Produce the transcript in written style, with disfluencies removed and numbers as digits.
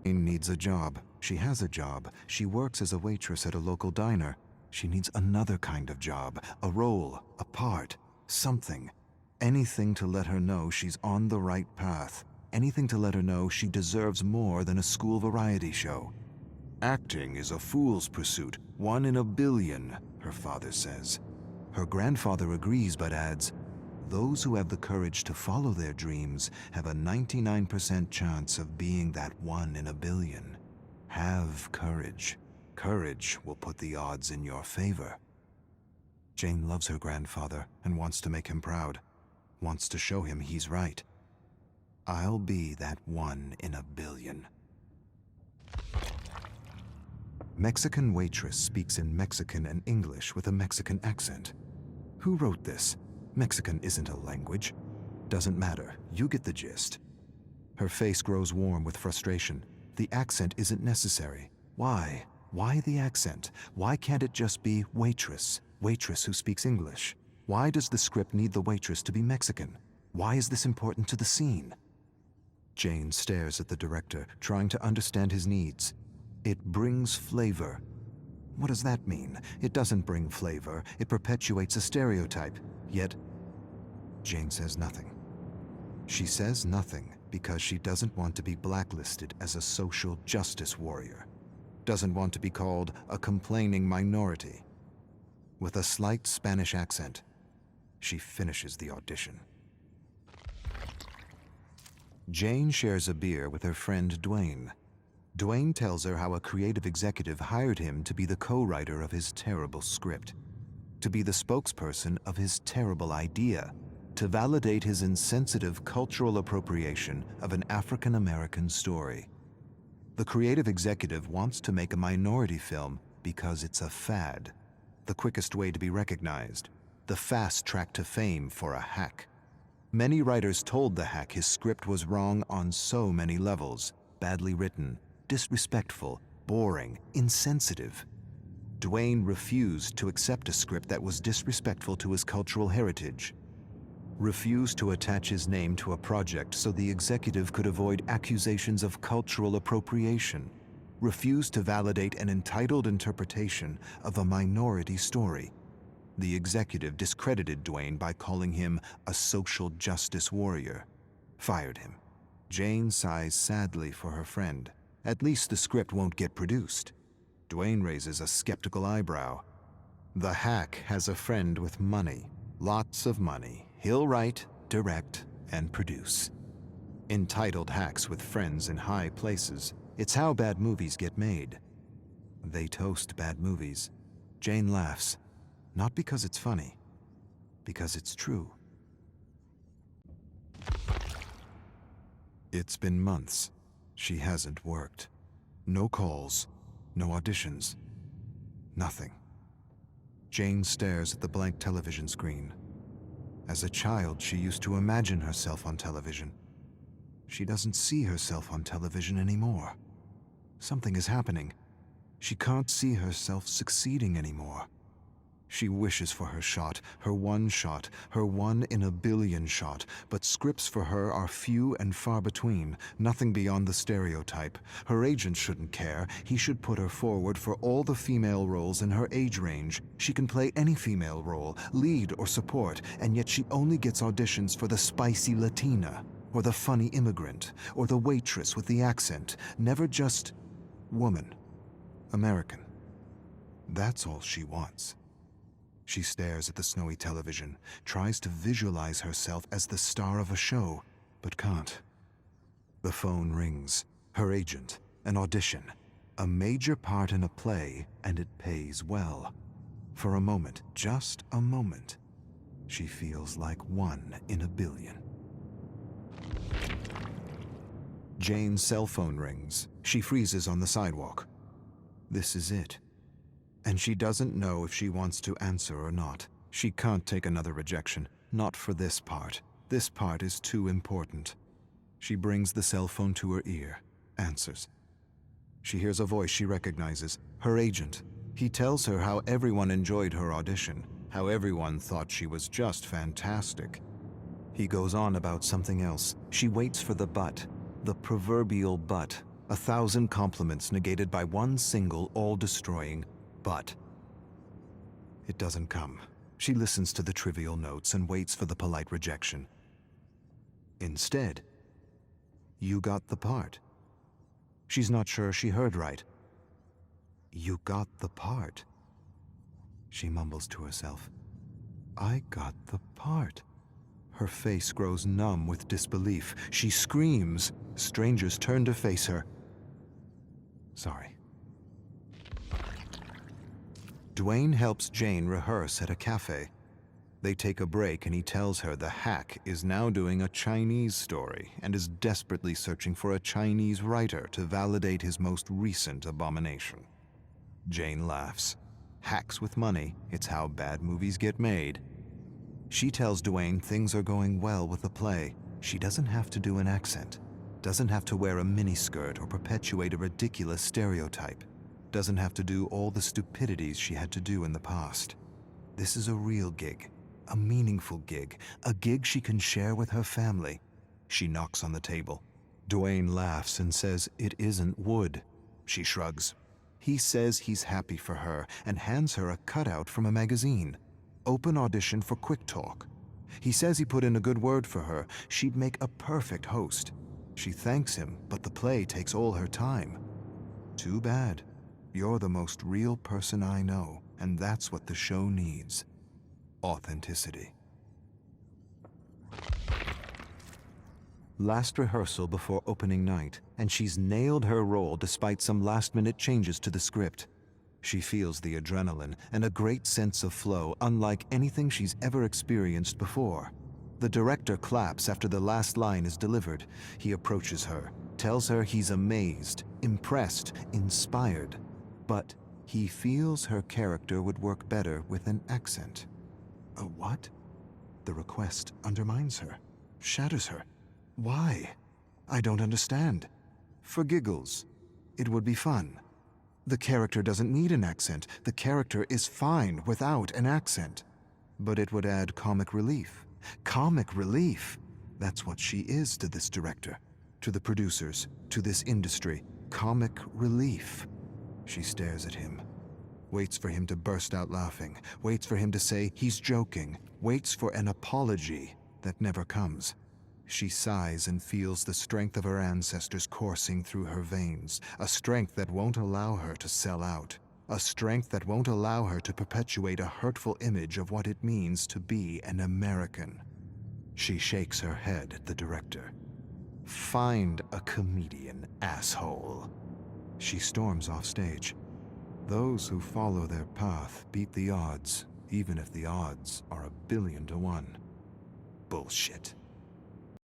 Needs a job. She has a job. She works as a waitress at a local diner. She needs another kind of job, a role, a part, something. Anything to let her know she's on the right path. Anything to let her know she deserves more than a school variety show. Acting is a fool's pursuit, 1 in a billion, her father says. Her grandfather agrees but adds, those who have the courage to follow their dreams have a 99% chance of being that 1 in a billion. Have courage. Courage will put the odds in your favor. Jane loves her grandfather and wants to make him proud. Wants to show him he's right. I'll be that 1 in a billion. Mexican waitress speaks in Mexican and English with a Mexican accent. Who wrote this? Mexican isn't a language. Doesn't matter, you get the gist. Her face grows warm with frustration. The accent isn't necessary. Why? Why the accent? Why can't it just be waitress? Waitress who speaks English? Why does the script need the waitress to be Mexican? Why is this important to the scene? Jane stares at the director, trying to understand his needs. It brings flavor. What does that mean? It doesn't bring flavor. It perpetuates a stereotype. Yet, Jane says nothing. She says nothing because she doesn't want to be blacklisted as a social justice warrior. Doesn't want to be called a complaining minority. With a slight Spanish accent, she finishes the audition. Jane shares a beer with her friend Dwayne. Dwayne tells her how a creative executive hired him to be the co-writer of his terrible script, to be the spokesperson of his terrible idea, to validate his insensitive cultural appropriation of an African-American story. The creative executive wants to make a minority film because it's a fad, the quickest way to be recognized, the fast track to fame for a hack. Many writers told the hack his script was wrong on so many levels, badly written, disrespectful, boring, insensitive. Dwayne refused to accept a script that was disrespectful to his cultural heritage, refused to attach his name to a project so the executive could avoid accusations of cultural appropriation, refused to validate an entitled interpretation of a minority story. The executive discredited Dwayne by calling him a social justice warrior, fired him. Jane sighs sadly for her friend. At least the script won't get produced. Dwayne raises a skeptical eyebrow. The hack has a friend with money, lots of money. He'll write, direct, and produce. Entitled hacks with friends in high places. It's how bad movies get made. They toast bad movies. Jane laughs, not because it's funny, because it's true. It's been months. She hasn't worked. No calls, no auditions, nothing. Jane stares at the blank television screen. As a child, she used to imagine herself on television. She doesn't see herself on television anymore. Something is happening. She can't see herself succeeding anymore. She wishes for her shot, her 1 shot, her 1 in a billion shot, but scripts for her are few and far between, nothing beyond the stereotype. Her agent shouldn't care. He should put her forward for all the female roles in her age range. She can play any female role, lead or support, and yet she only gets auditions for the spicy Latina, or the funny immigrant, or the waitress with the accent, never just woman, American. That's all she wants. She stares at the snowy television, tries to visualize herself as the star of a show, but can't. The phone rings. Her agent. An audition. A major part in a play, and it pays well. For a moment, just a moment. She feels like 1 in a billion. Jane's cell phone rings. She freezes on the sidewalk. This is it. And she doesn't know if she wants to answer or not. She can't take another rejection. Not for this part. This part is too important. She brings the cell phone to her ear, answers. She hears a voice she recognizes, her agent. He tells her how everyone enjoyed her audition, how everyone thought she was just fantastic. He goes on about something else. She waits for the but, the proverbial but, 1,000 compliments negated by one single, all-destroying but. It doesn't come. She listens to the trivial notes and waits for the polite rejection. Instead, you got the part. She's not sure she heard right. You got the part. She mumbles to herself. I got the part. Her face grows numb with disbelief. She screams. Strangers turn to face her. Sorry. Dwayne helps Jane rehearse at a cafe. They take a break and he tells her the hack is now doing a Chinese story and is desperately searching for a Chinese writer to validate his most recent abomination. Jane laughs. Hacks with money, it's how bad movies get made. She tells Dwayne things are going well with the play. She doesn't have to do an accent, doesn't have to wear a miniskirt or perpetuate a ridiculous stereotype, doesn't have to do all the stupidities she had to do in the past. This is a real gig, a meaningful gig, a gig she can share with her family. She knocks on the table. Dwayne laughs and says it isn't wood. She shrugs. He says he's happy for her and hands her a cutout from a magazine. Open audition for Quick Talk. He says he put in a good word for her. She'd make a perfect host. She thanks him, but the play takes all her time. Too bad. You're the most real person I know, and that's what the show needs. Authenticity. Last rehearsal before opening night, and she's nailed her role despite some last-minute changes to the script. She feels the adrenaline and a great sense of flow unlike anything she's ever experienced before. The director claps after the last line is delivered. He approaches her, tells her he's amazed, impressed, inspired. But he feels her character would work better with an accent. A what? The request undermines her, shatters her. Why? I don't understand. For giggles. It would be fun. The character doesn't need an accent. The character is fine without an accent. But it would add comic relief. Comic relief! That's what she is to this director, to the producers, to this industry. Comic relief. She stares at him, waits for him to burst out laughing, waits for him to say he's joking, waits for an apology that never comes. She sighs and feels the strength of her ancestors coursing through her veins, a strength that won't allow her to sell out, a strength that won't allow her to perpetuate a hurtful image of what it means to be an American. She shakes her head at the director. Find a comedian, asshole. She storms off stage. Those who follow their path beat the odds, even if the odds are 1,000,000,000 to 1. Bullshit.